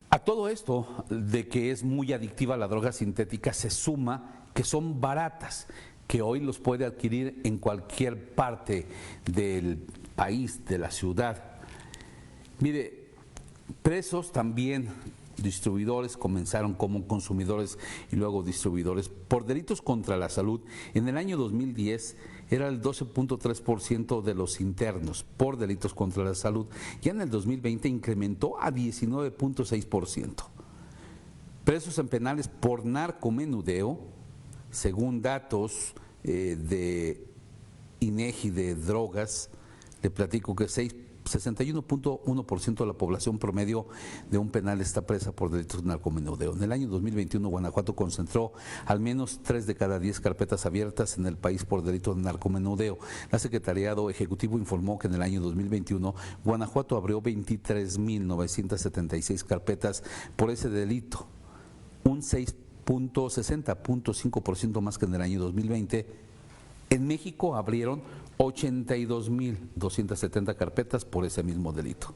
A todo esto de que es muy adictiva la droga sintética se suma que son baratas, que hoy los puede adquirir en cualquier parte del país, de la ciudad. Mire, presos también, distribuidores comenzaron como consumidores y luego distribuidores por delitos contra la salud. En el año 2010 era el 12.3% de los internos por delitos contra la salud. Ya en el 2020 incrementó a 19.6%. Presos en penales por narcomenudeo, según datos de INEGI de drogas, le platico que 61.1% de la población promedio de un penal está presa por delitos de narcomenudeo. En el año 2021, Guanajuato concentró al menos 3 de cada 10 carpetas abiertas en el país por delitos de narcomenudeo. La Secretariado Ejecutivo informó que en el año 2021, Guanajuato abrió 23.976 carpetas por ese delito, un 60.5% más que en el año 2020. En México abrieron 82.270 carpetas por ese mismo delito.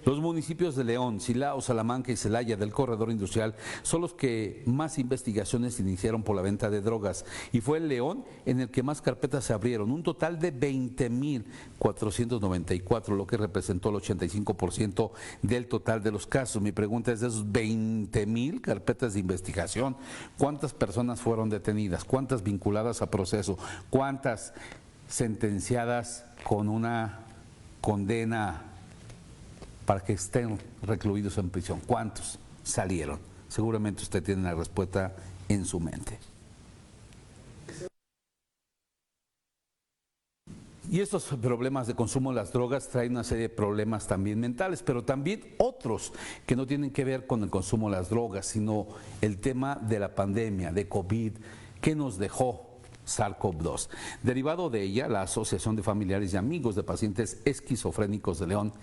Los municipios de León, Silao, Salamanca y Celaya del corredor industrial son los que más investigaciones iniciaron por la venta de drogas y fue el León en el que más carpetas se abrieron, un total de 20.494, lo que representó el 85% del total de los casos. Mi pregunta es, de esos 20.000 carpetas de investigación, ¿cuántas personas fueron detenidas? ¿Cuántas vinculadas a proceso? ¿Cuántas sentenciadas con una condena para que estén recluidos en prisión? ¿Cuántos salieron? Seguramente usted tiene la respuesta en su mente. Y estos problemas de consumo de las drogas traen una serie de problemas también mentales, pero también otros que no tienen que ver con el consumo de las drogas, sino el tema de la pandemia, de COVID, que nos dejó SARS-CoV-2. Derivado de ella, la Asociación de Familiares y Amigos de Pacientes Esquizofrénicos de León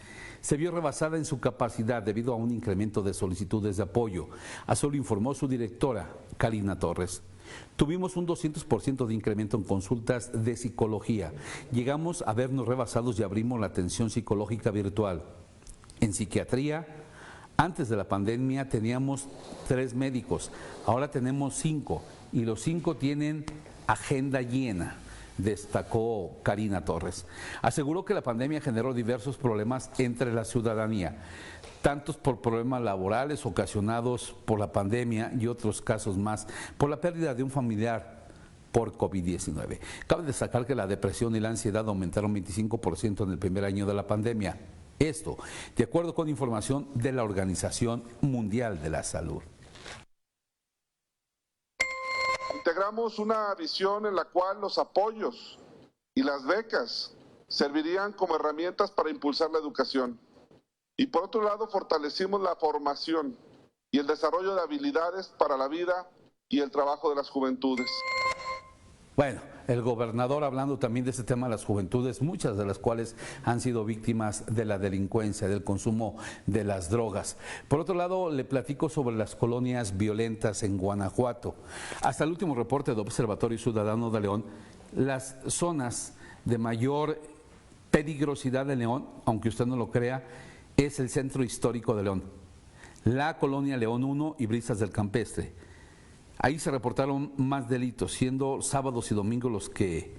se vio rebasada en su capacidad debido a un incremento de solicitudes de apoyo. Así lo informó su directora, Karina Torres. Tuvimos un 200% de incremento en consultas de psicología. Llegamos a vernos rebasados y abrimos la atención psicológica virtual. En psiquiatría, antes de la pandemia teníamos 3 médicos, ahora tenemos 5 y los 5 tienen agenda llena, destacó Karina Torres. Aseguró que la pandemia generó diversos problemas entre la ciudadanía, tantos por problemas laborales ocasionados por la pandemia y otros casos más por la pérdida de un familiar por COVID-19. Cabe destacar que la depresión y la ansiedad aumentaron 25% en el primer año de la pandemia. Esto, de acuerdo con información de la Organización Mundial de la Salud. Integramos una visión en la cual los apoyos y las becas servirían como herramientas para impulsar la educación. Y por otro lado, fortalecimos la formación y el desarrollo de habilidades para la vida y el trabajo de las juventudes. Bueno, el gobernador hablando también de este tema de las juventudes, muchas de las cuales han sido víctimas de la delincuencia, del consumo de las drogas. Por otro lado, le platico sobre las colonias violentas en Guanajuato. Hasta el último reporte de Observatorio Ciudadano de León, las zonas de mayor peligrosidad de León, aunque usted no lo crea, es el centro histórico de León, la colonia León 1 y Brisas del Campestre. Ahí se reportaron más delitos, siendo sábados y domingos los que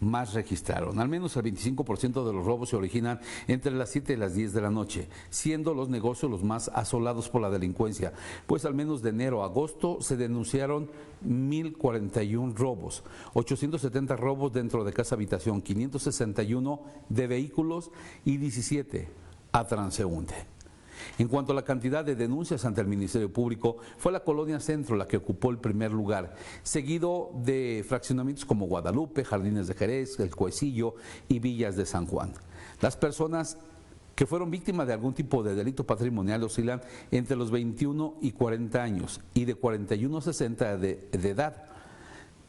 más registraron. Al menos el 25% de los robos se originan entre las 7 y las 10 de la noche, siendo los negocios los más asolados por la delincuencia, pues al menos de enero a agosto se denunciaron 1,041 robos, 870 robos dentro de casa habitación, 561 de vehículos y 17 a transeúnte. En cuanto a la cantidad de denuncias ante el Ministerio Público, fue la Colonia Centro la que ocupó el primer lugar, seguido de fraccionamientos como Guadalupe, Jardines de Jerez, El Cuecillo y Villas de San Juan. Las personas que fueron víctimas de algún tipo de delito patrimonial oscilan entre los 21 y 40 años y de 41 a 60 de edad,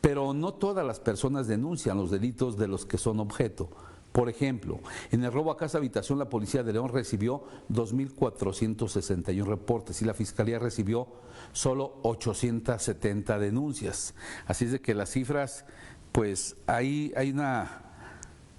pero no todas las personas denuncian los delitos de los que son objeto. Por ejemplo, en el robo a casa habitación, la Policía de León recibió 2,461 reportes y la Fiscalía recibió solo 870 denuncias. Así es de que las cifras, pues ahí hay una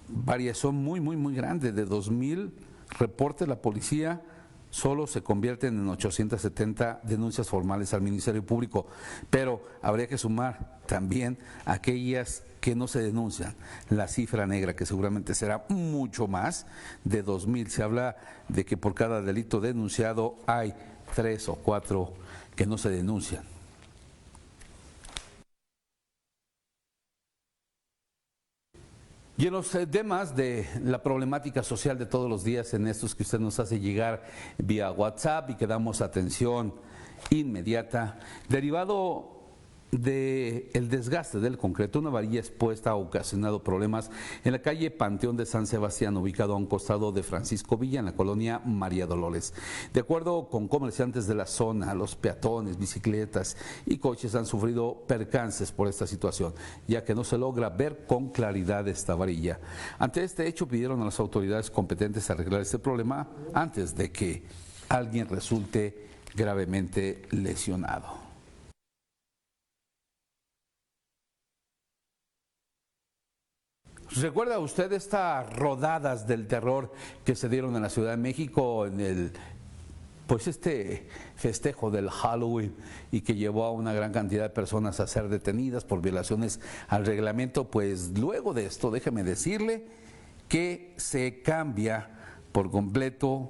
variación muy grande. De 2,000 reportes, la policía solo se convierten en 870 denuncias formales al Ministerio Público, pero habría que sumar también aquellas que no se denuncian, la cifra negra, que seguramente será mucho más de 2,000. Se habla de que por cada delito denunciado hay 3 o 4 que no se denuncian. Y en los temas de la problemática social de todos los días, en estos que usted nos hace llegar vía WhatsApp y que damos atención inmediata, derivado del desgaste del concreto, una varilla expuesta ha ocasionado problemas en la calle Panteón de San Sebastián, ubicado a un costado de Francisco Villa, en la colonia María Dolores. De acuerdo con comerciantes de la zona, los peatones, bicicletas y coches han sufrido percances por esta situación, ya que no se logra ver con claridad esta varilla. Ante este hecho, pidieron a las autoridades competentes arreglar este problema antes de que alguien resulte gravemente lesionado. ¿Recuerda usted estas rodadas del terror que se dieron en la Ciudad de México en el este festejo del Halloween y que llevó a una gran cantidad de personas a ser detenidas por violaciones al reglamento? Pues luego de esto, déjeme decirle que se cambia por completo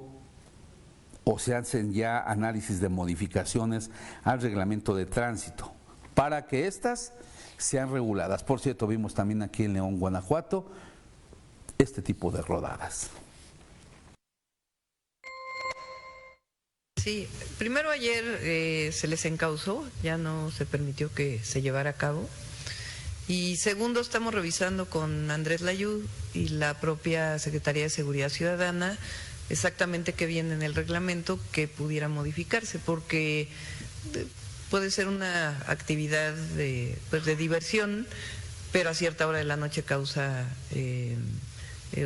o se hacen ya análisis de modificaciones al reglamento de tránsito para que estas sean reguladas. Por cierto, vimos también aquí en León, Guanajuato, este tipo de rodadas. Sí, primero ayer se les encausó, ya no se permitió que se llevara a cabo. Y segundo, estamos revisando con Andrés Layud y la propia Secretaría de Seguridad Ciudadana exactamente qué viene en el reglamento que pudiera modificarse, porque puede ser una actividad de diversión, pero a cierta hora de la noche causa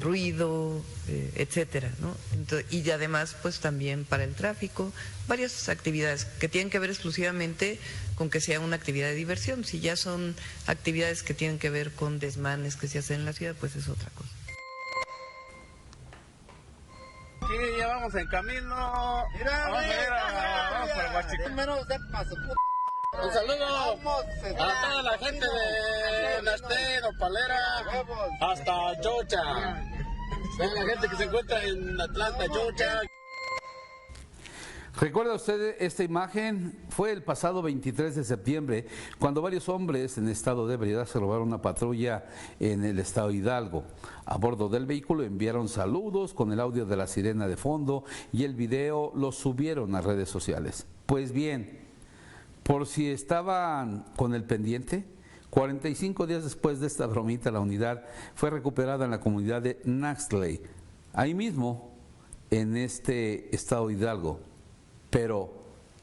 ruido, etcétera, ¿no? Entonces, y además, pues también para el tráfico, varias actividades que tienen que ver exclusivamente con que sea una actividad de diversión. Si ya son actividades que tienen que ver con desmanes que se hacen en la ciudad, pues es otra cosa. Sí, ya vamos en camino. Mira, vamos por el Huachicol. Menos de paso. Un saludo a toda la gente de Naste, Nopalera, hasta Chocha. La gente que se encuentra en Atlanta, Chocha. ¿Recuerda usted esta imagen? Fue el pasado 23 de septiembre cuando varios hombres en estado de ebriedad se robaron una patrulla en el estado de Hidalgo. A bordo del vehículo enviaron saludos con el audio de la sirena de fondo y el video lo subieron a redes sociales. Pues bien, por si estaban con el pendiente, 45 días después de esta bromita, la unidad fue recuperada en la comunidad de Naxley. Ahí mismo, en este estado de Hidalgo, pero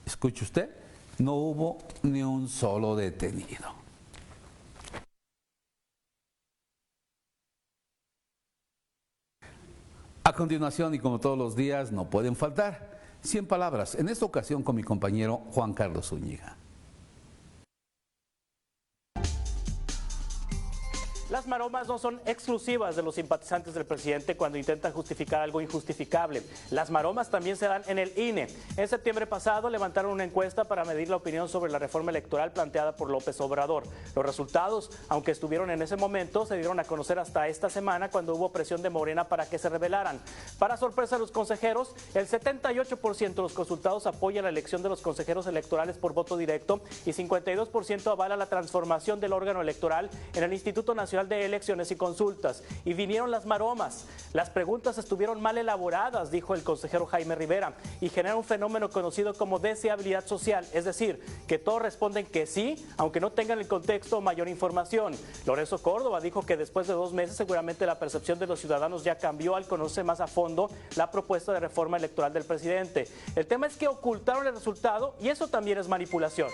escuche usted, no hubo ni un solo detenido. A continuación, y como todos los días, no pueden faltar 100 palabras, en esta ocasión con mi compañero Juan Carlos Zúñiga. Las maromas no son exclusivas de los simpatizantes del presidente cuando intentan justificar algo injustificable. Las maromas también se dan en el INE. En septiembre pasado levantaron una encuesta para medir la opinión sobre la reforma electoral planteada por López Obrador. Los resultados, aunque estuvieron en ese momento, se dieron a conocer hasta esta semana cuando hubo presión de Morena para que se rebelaran. Para sorpresa de los consejeros, el 78% de los consultados apoya la elección de los consejeros electorales por voto directo y 52% avala la transformación del órgano electoral en el Instituto Nacional de Elecciones y Consultas. Y vinieron las maromas. Las preguntas estuvieron mal elaboradas, dijo el consejero Jaime Rivera, y genera un fenómeno conocido como deseabilidad social, es decir, que todos responden que sí, aunque no tengan el contexto o mayor información. Lorenzo Córdoba dijo que después de 2 meses seguramente la percepción de los ciudadanos ya cambió al conocer más a fondo la propuesta de reforma electoral del presidente. El tema es que ocultaron el resultado y eso también es manipulación.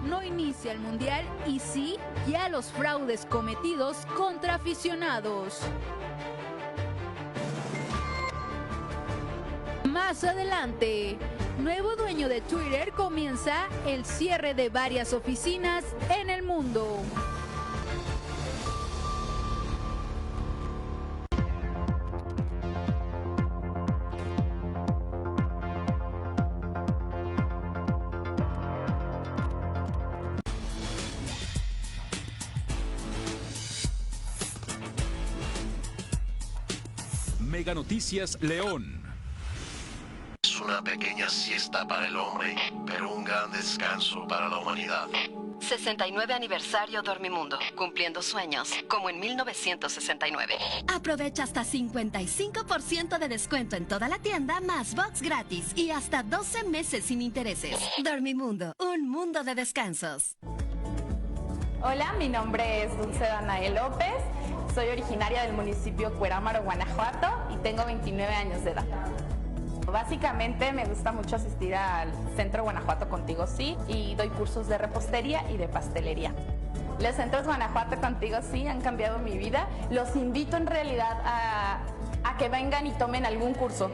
No inicia el Mundial y sí, ya los fraudes cometidos contra aficionados. Más adelante, nuevo dueño de Twitter comienza el cierre de varias oficinas en el mundo. Mega Noticias León. Es una pequeña siesta para el hombre, pero un gran descanso para la humanidad. 69 aniversario Dormimundo, cumpliendo sueños, como en 1969. Aprovecha hasta 55% de descuento en toda la tienda, más box gratis y hasta 12 meses sin intereses. Dormimundo, un mundo de descansos. Hola, mi nombre es Dulce Danae López. Soy originaria del municipio Cuerámaro, Guanajuato, y tengo 29 años de edad. Básicamente me gusta mucho asistir al Centro Guanajuato Contigo Sí y doy cursos de repostería y de pastelería. Los centros Guanajuato Contigo Sí han cambiado mi vida. Los invito en realidad a que vengan y tomen algún curso.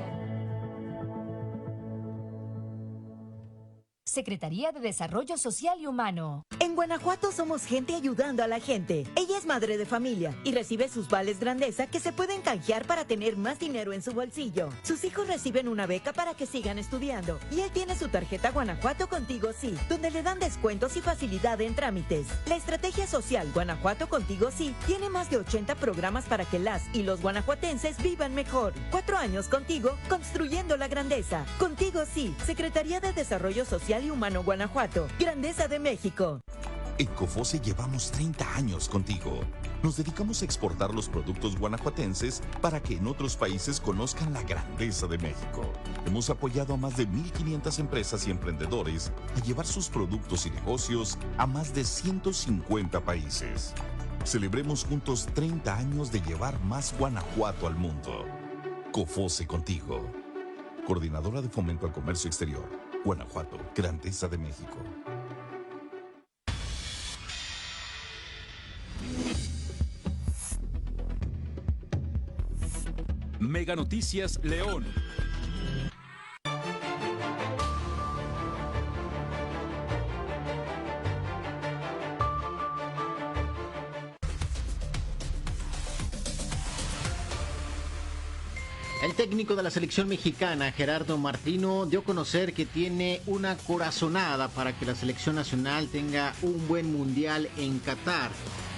Secretaría de Desarrollo Social y Humano. En Guanajuato somos gente ayudando a la gente. Ella es madre de familia y recibe sus vales grandeza que se pueden canjear para tener más dinero en su bolsillo. Sus hijos reciben una beca para que sigan estudiando y él tiene su tarjeta Guanajuato Contigo Sí, donde le dan descuentos y facilidad en trámites. La estrategia social Guanajuato Contigo Sí tiene más de 80 programas para que las y los guanajuatenses vivan mejor. 4 años contigo, construyendo la grandeza. Contigo Sí, Secretaría de Desarrollo Social y Humano Guanajuato, Grandeza de México. En Cofose llevamos 30 años contigo. Nos dedicamos a exportar los productos guanajuatenses para que en otros países conozcan la grandeza de México. Hemos apoyado a más de 1,500 empresas y emprendedores a llevar sus productos y negocios a más de 150 países. Celebremos juntos 30 años de llevar más Guanajuato al mundo. Cofose contigo. Coordinadora de Fomento al Comercio Exterior. Guanajuato, Grandeza de México. Mega Noticias León. El técnico de la selección mexicana, Gerardo Martino, dio a conocer que tiene una corazonada para que la selección nacional tenga un buen mundial en Qatar.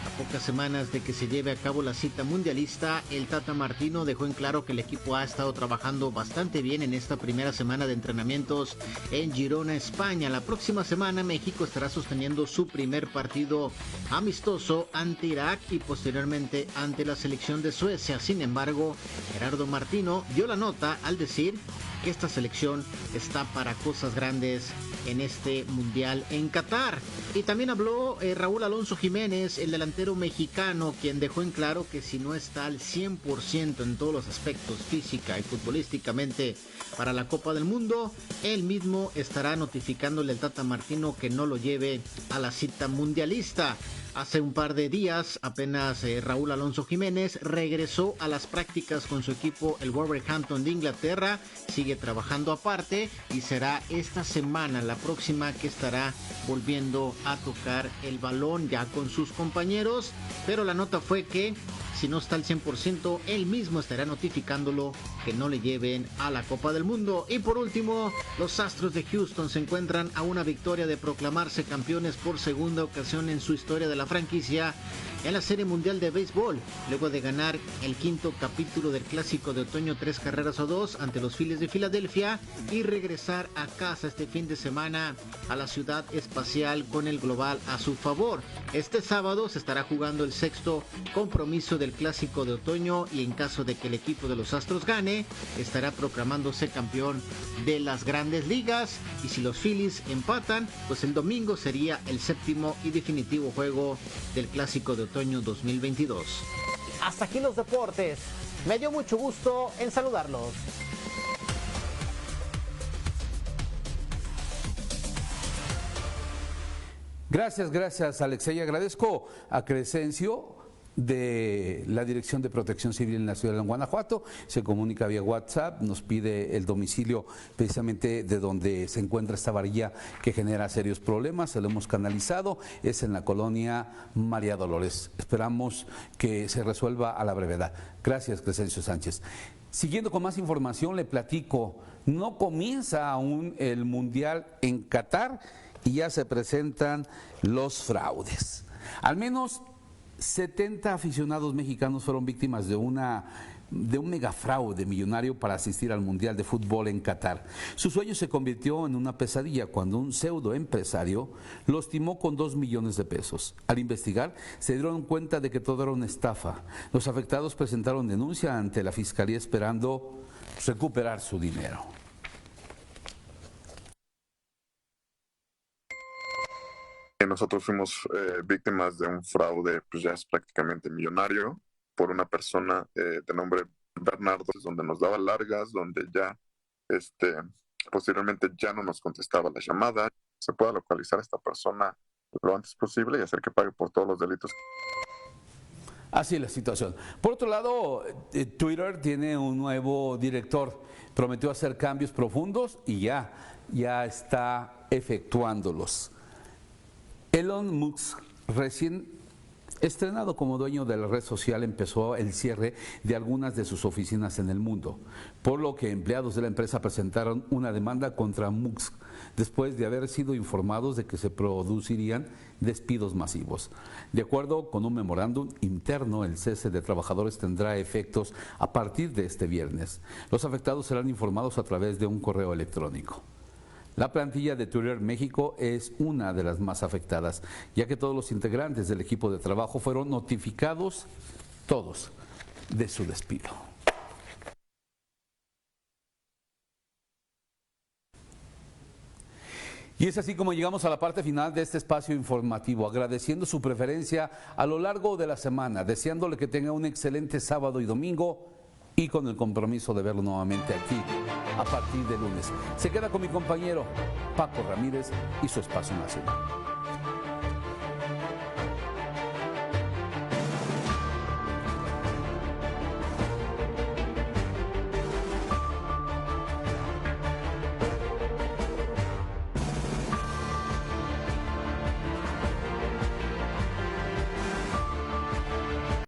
A pocas semanas de que se lleve a cabo la cita mundialista, el Tata Martino dejó en claro que el equipo ha estado trabajando bastante bien en esta primera semana de entrenamientos en Girona, España. La próxima semana México estará sosteniendo su primer partido amistoso ante Irak y posteriormente ante la selección de Suecia. Sin embargo, Gerardo Martino dio la nota al decir que esta selección está para cosas grandes en este mundial en Qatar. Y también habló Raúl Alonso Jiménez, el delantero mexicano, quien dejó en claro que si no está al 100% en todos los aspectos, física y futbolísticamente, para la Copa del Mundo, él mismo estará notificándole al Tata Martino que no lo lleve a la cita mundialista. Hace un par de días, apenas Raúl Alonso Jiménez regresó a las prácticas con su equipo, el Wolverhampton de Inglaterra. Sigue trabajando aparte y será esta semana, la próxima, que estará volviendo a tocar el balón ya con sus compañeros. Pero la nota fue que si no está al 100%, él mismo estará notificándolo que no le lleven a la Copa del Mundo. Y por último, los Astros de Houston se encuentran a una victoria de proclamarse campeones por segunda ocasión en su historia de la franquicia en la Serie Mundial de Béisbol, luego de ganar el quinto capítulo del Clásico de Otoño 3-2 ante los Phillies de Filadelfia y regresar a casa este fin de semana a la Ciudad Espacial con el global a su favor. Este sábado se estará jugando el sexto compromiso del Clásico de Otoño y en caso de que el equipo de los Astros gane, estará proclamándose campeón de las Grandes Ligas, y si los Phillies empatan, pues el domingo sería el séptimo y definitivo juego del Clásico de Otoño 2022. Hasta aquí los deportes. Me dio mucho gusto en saludarlos. Gracias Alexei. Agradezco a Crescencio de la Dirección de Protección Civil en la ciudad de Guanajuato. Se comunica vía WhatsApp, nos pide el domicilio precisamente de donde se encuentra esta varilla que genera serios problemas. Se lo hemos canalizado, es en la colonia María Dolores. Esperamos que se resuelva a la brevedad. Gracias, Crescencio Sánchez. Siguiendo con más información, le platico, no comienza aún el Mundial en Qatar y ya se presentan los fraudes. Al menos 70 aficionados mexicanos fueron víctimas de un megafraude millonario para asistir al Mundial de Fútbol en Qatar. Su sueño se convirtió en una pesadilla cuando un pseudoempresario los timó con 2 millones de pesos. Al investigar, se dieron cuenta de que todo era una estafa. Los afectados presentaron denuncia ante la Fiscalía esperando recuperar su dinero. Nosotros fuimos víctimas de un fraude, pues ya es prácticamente millonario, por una persona de nombre Bernardo, donde nos daba largas, donde ya posteriormente ya no nos contestaba la llamada. Se pueda localizar a esta persona lo antes posible y hacer que pague por todos los delitos. Así es la situación. Por otro lado, Twitter tiene un nuevo director. Prometió hacer cambios profundos y ya está efectuándolos. Elon Musk, recién estrenado como dueño de la red social, empezó el cierre de algunas de sus oficinas en el mundo, por lo que empleados de la empresa presentaron una demanda contra Musk después de haber sido informados de que se producirían despidos masivos. De acuerdo con un memorándum interno, el cese de trabajadores tendrá efectos a partir de este viernes. Los afectados serán informados a través de un correo electrónico. La plantilla de Twitter México es una de las más afectadas, ya que todos los integrantes del equipo de trabajo fueron notificados, todos, de su despido. Y es así como llegamos a la parte final de este espacio informativo, agradeciendo su preferencia a lo largo de la semana, deseándole que tenga un excelente sábado y domingo, y con el compromiso de verlo nuevamente aquí a partir de lunes. Se queda con mi compañero Paco Ramírez y su Espacio Nacional.